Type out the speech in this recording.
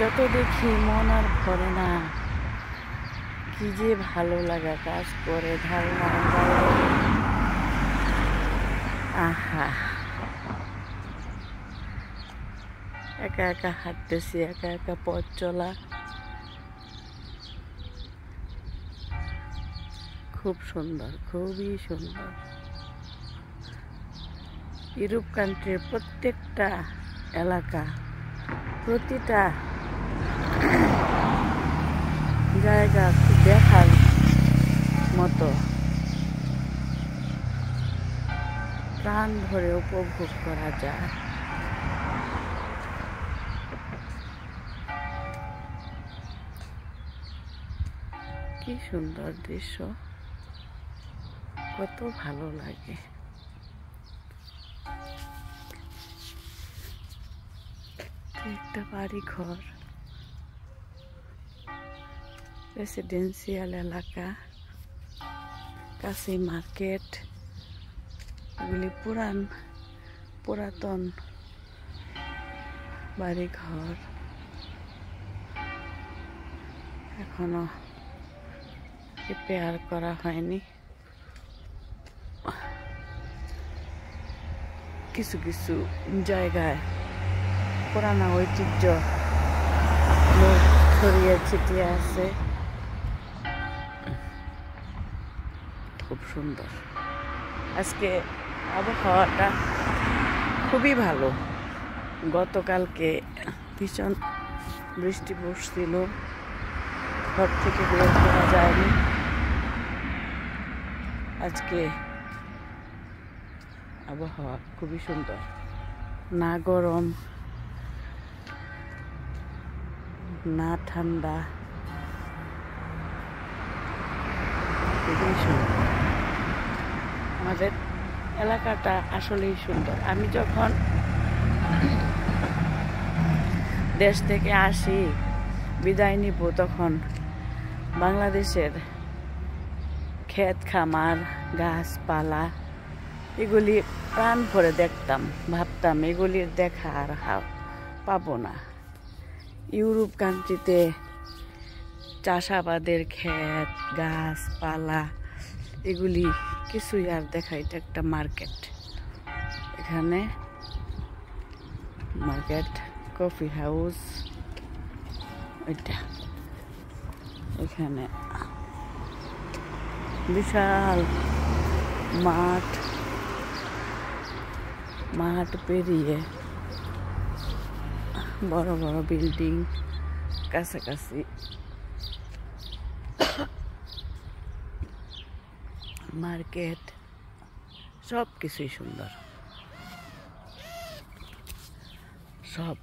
যত দেখি মন আর ভরে না, কি যে ভালো লাগা কাজ করে ধারণা। আহা, একা একা হাঁটতেছি, একা একা পথ চলা খুব সুন্দর, খুবই সুন্দর। ইউরোপ কান্ট্রির প্রত্যেকটা এলাকা, প্রতিটা জায়গা দেখার মতো, প্রাণ ভরে উপভোগ করা যায়। কি সুন্দর দৃশ্য, কত ভালো লাগে। একটা বাড়ি ঘর, রেসিডেন্সিয়াল এলাকা, কাছে মার্কেট, এগুলি পুরাতন বাড়ি ঘর, এখনো রিপেয়ার করা হয়নি। কিছু কিছু জায়গায় পুরানো ঐতিহ্য ছড়িয়ে ছিটিয়ে আছে, খুব সুন্দর। আজকে আবহাওয়াটা খুবই ভালো। গতকালকে ভীষণ বৃষ্টি পড়ছিল, ঘর থেকে বের করা যায়নি। আজকে আবহাওয়া খুবই সুন্দর, না গরম না ঠান্ডা, খুবই সুন্দর। আমাদের এলাকাটা আসলেই সুন্দর। আমি যখন দেশ থেকে আসি, বিদায় নিব, তখন বাংলাদেশের ক্ষেত খামার, গাছপালা এগুলি প্রাণ ভরে দেখতাম, ভাবতাম এগুলির দেখা আর পাবো না। ইউরোপ কান্ট্রিতে চাষাবাদের ক্ষেত, গাছপালা এগুলি কিছুই আর দেখা। এটা একটা মার্কেট, এখানে মার্কেট, কফি হাউস, এটা এখানে বিশাল মাঠ পেরিয়ে বড় বড় বিল্ডিং, কাছাকাছি মার্কেট, সব কিছুই সুন্দর, সব